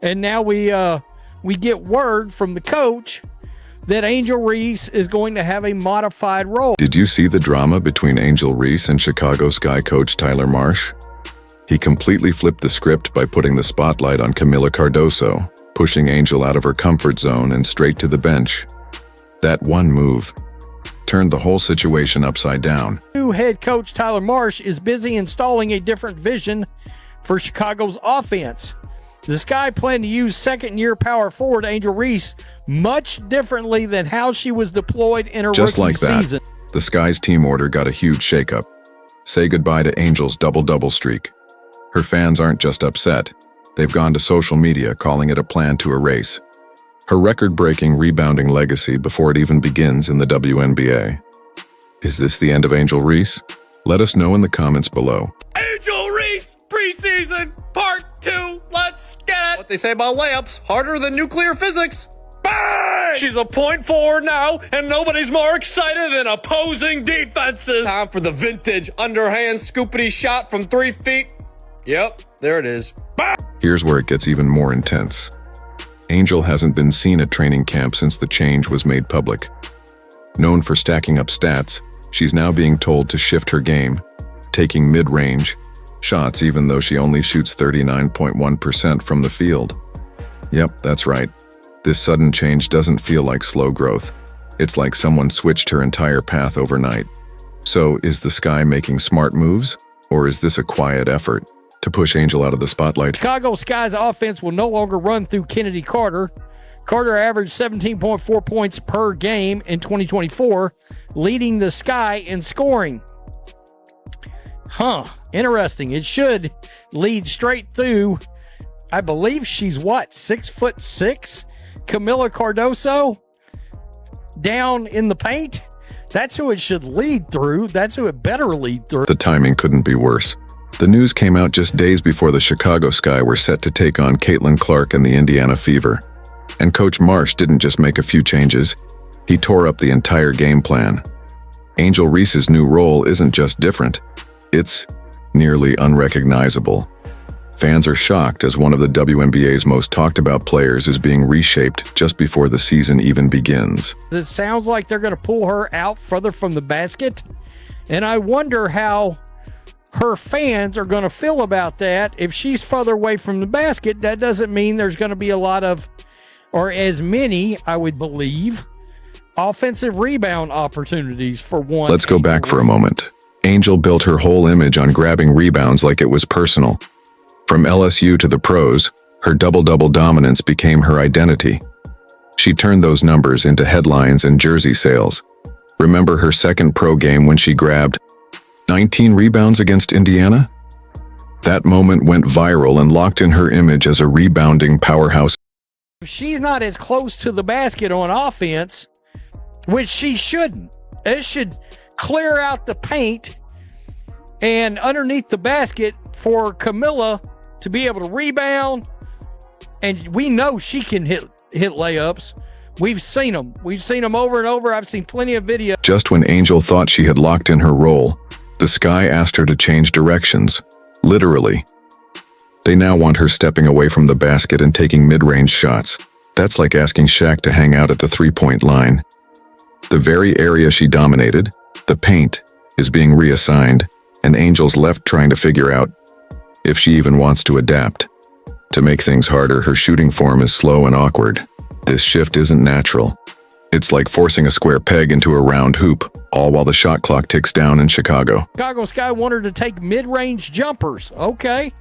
And now we get word from the coach that Angel Reese is going to have a modified role. Did you see the drama between Angel Reese and Chicago Sky coach Tyler Marsh? He completely flipped the script by putting the spotlight on Camilla Cardoso, pushing Angel out of her comfort zone and straight to the bench. That one move turned the whole situation upside down. New head coach Tyler Marsh is busy installing a different vision for Chicago's offense. The Sky plan to use second-year power forward Angel Reese much differently than how she was deployed in her Just rookie like that, season. the Sky's team order got a huge shakeup. Say goodbye to Angel's double-double streak. Her fans aren't just upset. They've gone to social media calling it a plan to erase her record-breaking rebounding legacy before it even begins in the WNBA. Is this the end of Angel Reese? Let us know in the comments below. Angel Reese preseason part 2. Let's get it. What they say about layups, harder than nuclear physics. Bang! She's a point forward now, and nobody's more excited than opposing defenses. Time for the vintage underhand scoopity shot from 3 feet. Yep, there it is. Bang! Here's where it gets even more intense. Angel hasn't been seen at training camp since the change was made public. Known for stacking up stats, she's now being told to shift her game, taking mid-range shots even though she only shoots 39.1% from the field. Yep, that's right. This sudden change doesn't feel like slow growth. It's like someone switched her entire path overnight. So, is the Sky making smart moves, or is this a quiet effort to push Angel out of the spotlight? Chicago Sky's offense will no longer run through Kennedy Carter. Carter averaged 17.4 points per game in 2024, leading the Sky in scoring. Interesting. It should lead straight through, I believe she's what, 6'6"? Camila Cardoso down in the paint. That's who it should lead through. That's who it better lead through. The timing couldn't be worse. The news came out just days before the Chicago Sky were set to take on Caitline Clark and the Indiana Fever. And Coach Marsh didn't just make a few changes, he tore up the entire game plan. Angel Reese's new role isn't just different, it's nearly unrecognizable. Fans are shocked as one of the WNBA's most talked about players is being reshaped just before the season even begins. It sounds like they're going to pull her out further from the basket, and I wonder how her fans are going to feel about that. If she's further away from the basket, that doesn't mean there's going to be a lot of, or as many, I would believe, offensive rebound opportunities for one. Let's go back for a moment. Angel built her whole image on grabbing rebounds like it was personal. From LSU to the pros, her double-double dominance became her identity. She turned those numbers into headlines and jersey sales. Remember her second pro game when she grabbed 19 rebounds against Indiana? That moment went viral and locked in her image as a rebounding powerhouse. If she's not as close to the basket on offense, which she shouldn't, it should clear out the paint and underneath the basket for Camilla to be able to rebound. And we know she can hit layups. We've seen them. We've seen them over and over. I've seen plenty of videos. Just when Angel thought she had locked in her role, the Sky asked her to change directions. Literally. They now want her stepping away from the basket and taking mid-range shots. That's like asking Shaq to hang out at the three-point line. The very area she dominated, the paint, is being reassigned, and Angel's left trying to figure out if she even wants to adapt. To make things harder, her shooting form is slow and awkward. This shift isn't natural. It's like forcing a square peg into a round hoop, all while the shot clock ticks down in Chicago. Chicago Sky want her to take mid-range jumpers. Okay.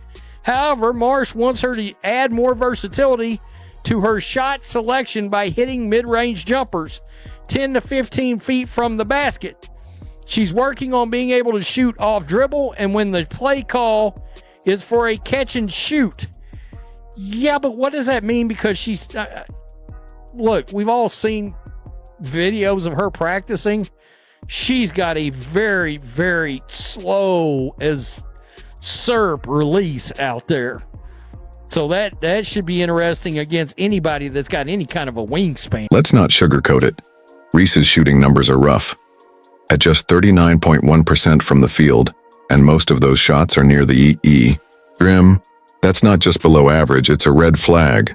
However, Marsh wants her to add more versatility to her shot selection by hitting mid-range jumpers 10 to 15 feet from the basket. She's working on being able to shoot off dribble and when the play call is for a catch and shoot. Yeah, but what does that mean? Because she's... look, we've all seen videos of her practicing. She's got a very, very slow as SERP release out there. So that should be interesting against anybody that's got any kind of a wingspan. Let's not sugarcoat it. Reese's shooting numbers are rough. At just 39.1% from the field, and most of those shots are near the rim, That's not just below average, it's a red flag.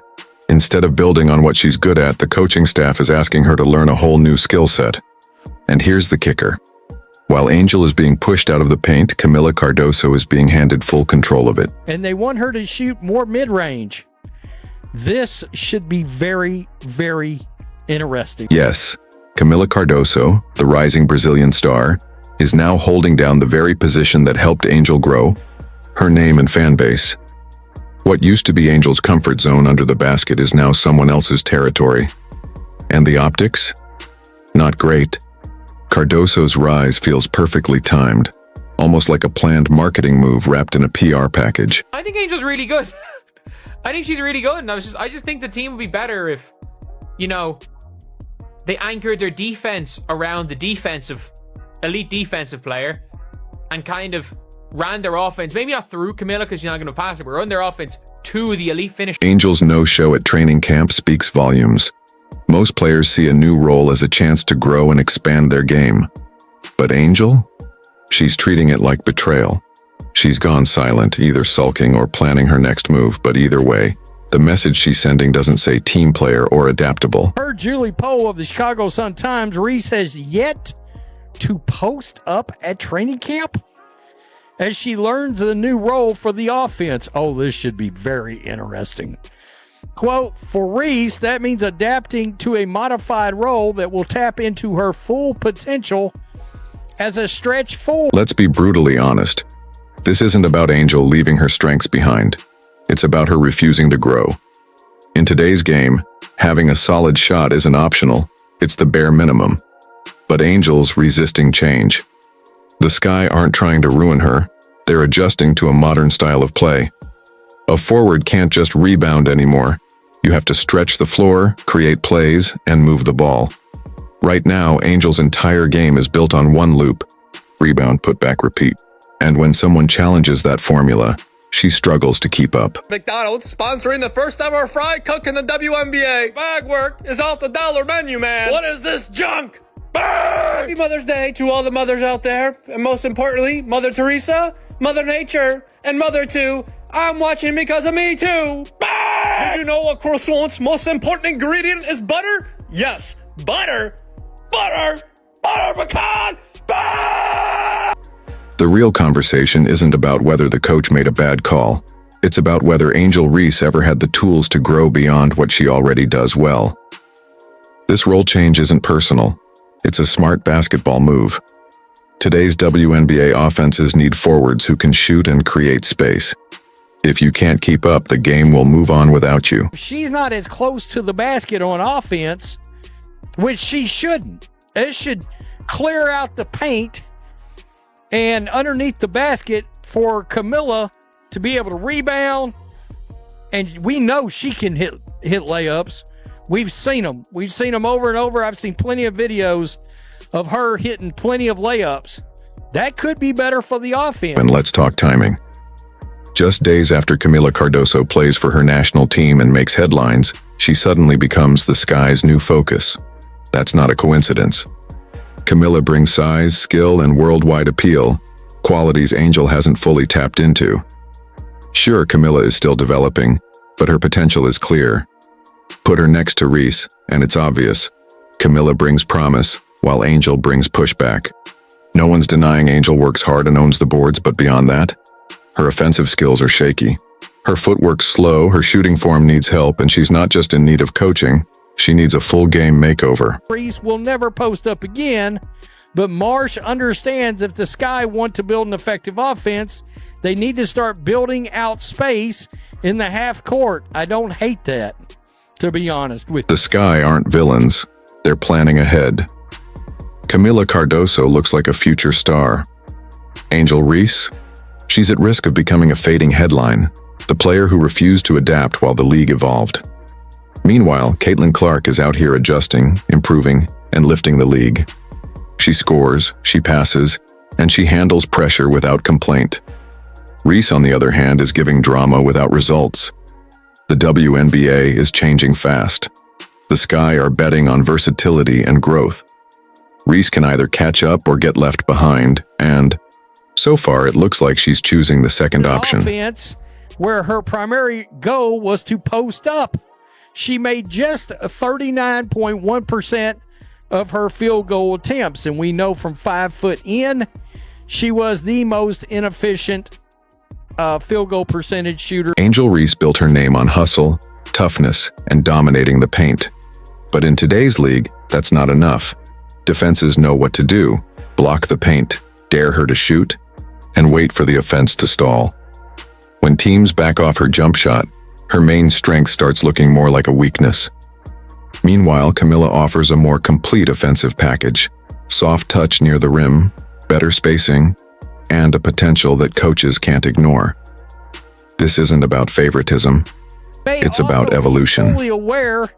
Instead of building on what she's good at, the coaching staff is asking her to learn a whole new skill set. And here's the kicker. While Angel is being pushed out of the paint, Kamilla Cardoso is being handed full control of it. And they want her to shoot more mid-range. This should be very, very interesting. Yes, Kamilla Cardoso, the rising Brazilian star, is now holding down the very position that helped Angel grow, her name and fan base. What used to be Angel's comfort zone under the basket is now someone else's territory. And the optics? Not great. Cardoso's rise feels perfectly timed, almost like a planned marketing move wrapped in a PR package. I think Angel's really good. I think she's really good, and I just think the team would be better if, you know, they anchored their defense around the elite defensive player and kind of ran their offense, maybe not through Kamilla because she's not going to pass it, but run their offense to the elite finish. Angel's no-show at training camp speaks volumes. Most players see a new role as a chance to grow and expand their game. But Angel? She's treating it like betrayal. She's gone silent, either sulking or planning her next move, but either way, the message she's sending doesn't say team player or adaptable. Per Julie Poe of the Chicago Sun-Times, Reese has yet to post up at training camp as she learns a new role for the offense. Oh, this should be very interesting. Quote, for Reese, that means adapting to a modified role that will tap into her full potential as a stretch forward. Let's be brutally honest. This isn't about Angel leaving her strengths behind. It's about her refusing to grow. In today's game, having a solid shot isn't optional. It's the bare minimum. But Angel's resisting change. The Sky aren't trying to ruin her. They're adjusting to a modern style of play. A forward can't just rebound anymore. You have to stretch the floor, create plays, and move the ball. Right now, Angel's entire game is built on one loop: rebound, put back, repeat. And when someone challenges that formula, she struggles to keep up. McDonald's sponsoring the first ever fry cook in the WNBA. Bag work is off the dollar menu, man. What is this junk? Bang! Happy Mother's Day to all the mothers out there. And most importantly, Mother Teresa, Mother Nature, and Mother 2. I'm watching because of me too. Bang! Did you know a croissant's most important ingredient is butter? Yes, butter. Butter. Butter pecan. Bang! The real conversation isn't about whether the coach made a bad call. It's about whether Angel Reese ever had the tools to grow beyond what she already does well. This role change isn't personal. It's a smart basketball move. Today's WNBA offenses need forwards who can shoot and create space. If you can't keep up, the game will move on without you. She's not as close to the basket on offense, which she shouldn't. It should clear out the paint and underneath the basket for Kamilla to be able to rebound. And we know she can hit layups. We've seen them. We've seen them over and over. I've seen plenty of videos of her hitting plenty of layups. That could be better for the offense. And let's talk timing. Just days after Kamilla Cardoso plays for her national team and makes headlines, she suddenly becomes the Sky's new focus. That's not a coincidence. Kamilla brings size, skill, and worldwide appeal, qualities Angel hasn't fully tapped into. Sure, Kamilla is still developing, but her potential is clear. Put her next to Reese, and it's obvious. Kamilla brings promise, while Angel brings pushback. No one's denying Angel works hard and owns the boards, but beyond that, her offensive skills are shaky. Her footwork's slow, her shooting form needs help, and she's not just in need of coaching, she needs a full game makeover. Reese will never post up again, but Marsh understands if the Sky want to build an effective offense, they need to start building out space in the half court. I don't hate that, to be honest with you. The Sky aren't villains, they're planning ahead. Kamilla Cardoso looks like a future star. Angel Reese? She's at risk of becoming a fading headline, the player who refused to adapt while the league evolved. Meanwhile, Caitline Clark is out here adjusting, improving, and lifting the league. She scores, she passes, and she handles pressure without complaint. Reese, on the other hand, is giving drama without results. The WNBA is changing fast. The Sky are betting on versatility and growth. Reese can either catch up or get left behind, and so far it looks like she's choosing the second option. Offense where her primary goal was to post up. She made just 39.1% of her field goal attempts, and we know from 5 foot in, she was the most inefficient field goal percentage shooter. Angel Reese built her name on hustle, toughness, and dominating the paint. But in today's league, that's not enough. Defenses know what to do: block the paint, dare her to shoot, and wait for the offense to stall. When teams back off her jump shot, her main strength starts looking more like a weakness. Meanwhile, Kamilla offers a more complete offensive package: soft touch near the rim, better spacing, and a potential that coaches can't ignore. This isn't about favoritism. It's about evolution. Fully aware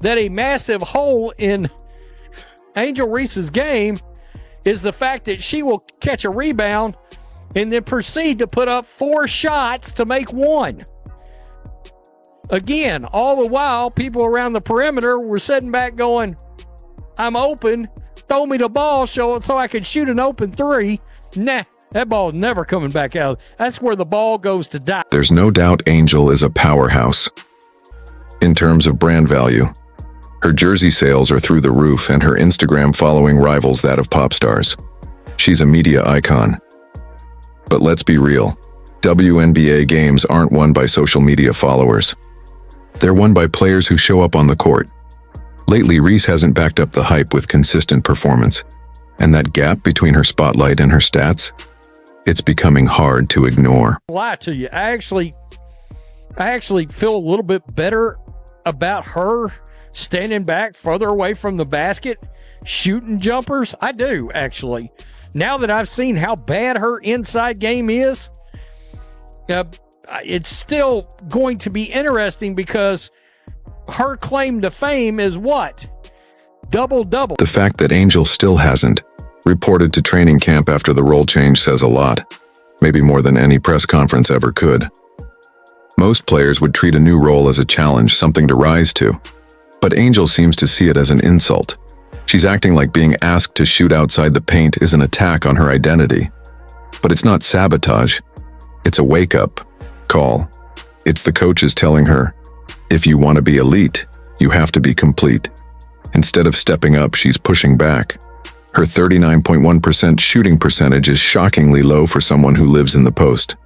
that a massive hole in Angel Reese's game is the fact that she will catch a rebound and then proceed to put up 4 shots to make 1. Again, all the while, people around the perimeter were sitting back going, I'm open, throw me the ball so I can shoot an open 3. Nah, that ball's never coming back out. That's where the ball goes to die. There's no doubt Angel is a powerhouse. In terms of brand value, her jersey sales are through the roof and her Instagram following rivals that of pop stars. She's a media icon. But let's be real, WNBA games aren't won by social media followers. They're won by players who show up on the court. Lately, Reese hasn't backed up the hype with consistent performance, and that gap between her spotlight and her stats, it's becoming hard to ignore. Lie to you. I actually feel a little bit better about her standing back further away from the basket, shooting jumpers. I do, actually. Now that I've seen how bad her inside game is, it's still going to be interesting because her claim to fame is what? Double-double. The fact that Angel still hasn't reported to training camp after the role change says a lot, maybe more than any press conference ever could. Most players would treat a new role as a challenge, something to rise to. But Angel seems to see it as an insult. She's acting like being asked to shoot outside the paint is an attack on her identity. But it's not sabotage. It's a wake-up call. It's the coaches telling her, if you want to be elite, you have to be complete. Instead of stepping up, she's pushing back. Her 39.1% shooting percentage is shockingly low for someone who lives in the post.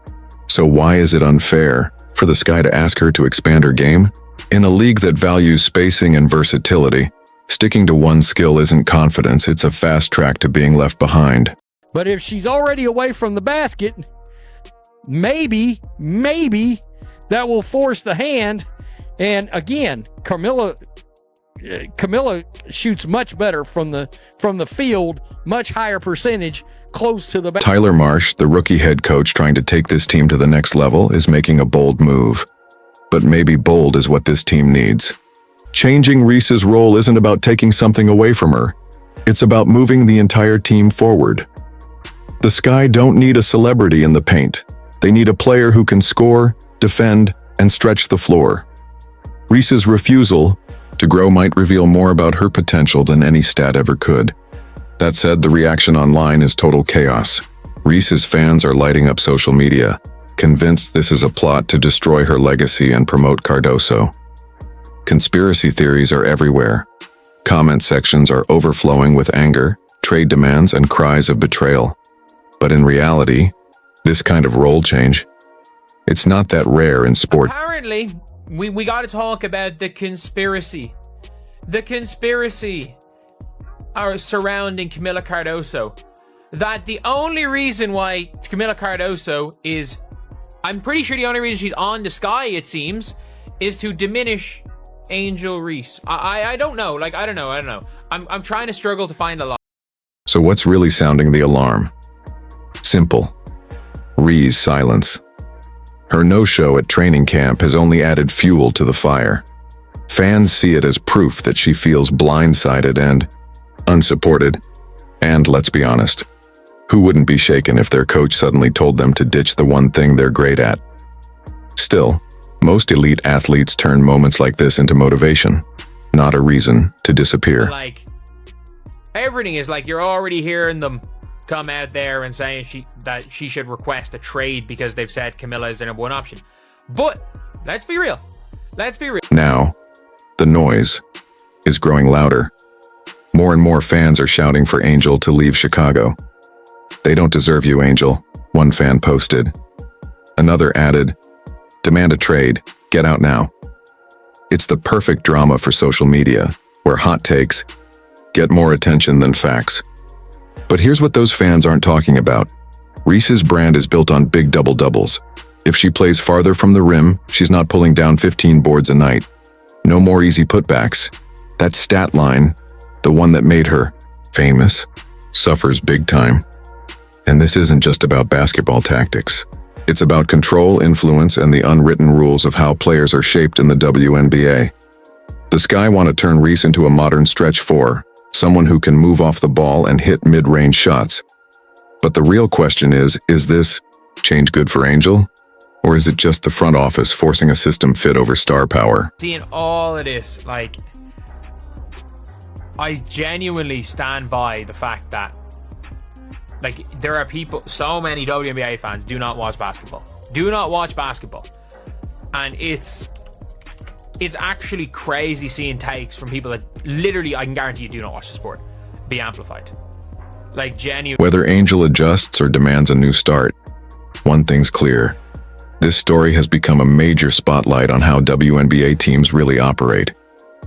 So why is it unfair for the Sky to ask her to expand her game? In a league that values spacing and versatility, sticking to one skill isn't confidence, it's a fast track to being left behind. But if she's already away from the basket, maybe that will force the hand. And again, Kamilla shoots much better from the field, much higher percentage, close to the basket. Tyler Marsh, the rookie head coach trying to take this team to the next level, is making a bold move. But maybe bold is what this team needs. Changing Reese's role isn't about taking something away from her. It's about moving the entire team forward. The Sky don't need a celebrity in the paint. They need a player who can score, defend, and stretch the floor. Reese's refusal to grow might reveal more about her potential than any stat ever could. That said, the reaction online is total chaos. Reese's fans are lighting up social media, convinced this is a plot to destroy her legacy and promote Cardoso. Conspiracy theories are everywhere. Comment sections are overflowing with anger, trade demands, and cries of betrayal. But in reality, this kind of role change, it's not that rare in sport. Apparently, we got to talk about the conspiracy. The conspiracy are surrounding Camila Cardoso. That the only reason why Camila Cardoso is, I'm pretty sure the only reason she's on the Sky, it seems, is to diminish Angel Reese. I don't know. Like, I don't know. I'm trying to struggle to find a lot. So what's really sounding the alarm? Simple. Reese's silence. Her no-show at training camp has only added fuel to the fire. Fans see it as proof that she feels blindsided and unsupported. And let's be honest, who wouldn't be shaken if their coach suddenly told them to ditch the one thing they're great at? Still, most elite athletes turn moments like this into motivation, not a reason to disappear. Like, everything is like you're already hearing them come out there and saying that she should request a trade because they've said Kamilla is their number one option. But let's be real. Let's be real. Now, the noise is growing louder. More and more fans are shouting for Angel to leave Chicago. "They don't deserve you, Angel," one fan posted. Another added, "Demand a trade. Get out now." It's the perfect drama for social media, where hot takes get more attention than facts. But here's what those fans aren't talking about. Reese's brand is built on big double-doubles. If she plays farther from the rim, she's not pulling down 15 boards a night. No more easy putbacks. That stat line, the one that made her famous, suffers big time. And this isn't just about basketball tactics. It's about control, influence, and the unwritten rules of how players are shaped in the WNBA. The Sky want to turn Reese into a modern stretch four, someone who can move off the ball and hit mid-range shots. But the real question is this change good for Angel? Or is it just the front office forcing a system fit over star power? Seeing all of this, like, I genuinely stand by the fact that, like, there are people, so many WNBA fans do not watch basketball. Do not watch basketball. And it's actually crazy seeing takes from people that literally, I can guarantee you, do not watch the sport, be amplified. Like, genuine. Whether Angel adjusts or demands a new start, one thing's clear. This story has become a major spotlight on how WNBA teams really operate.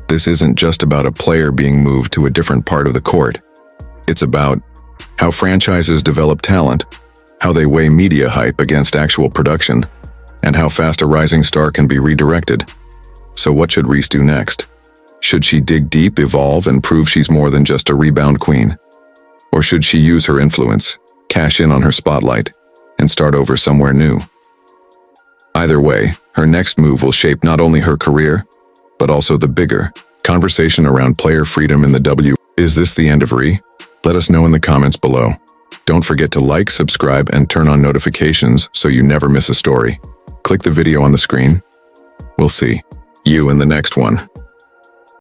This isn't just about a player being moved to a different part of the court. It's about how franchises develop talent, how they weigh media hype against actual production, and how fast a rising star can be redirected. So what should Reese do next? Should she dig deep, evolve, and prove she's more than just a rebound queen? Or should she use her influence, cash in on her spotlight, and start over somewhere new? Either way, her next move will shape not only her career, but also the bigger conversation around player freedom in the W. Is this the end of Ree? Let us know in the comments below. Don't forget to like, subscribe, and turn on notifications so you never miss a story. Click the video on the screen. We'll see you in the next one.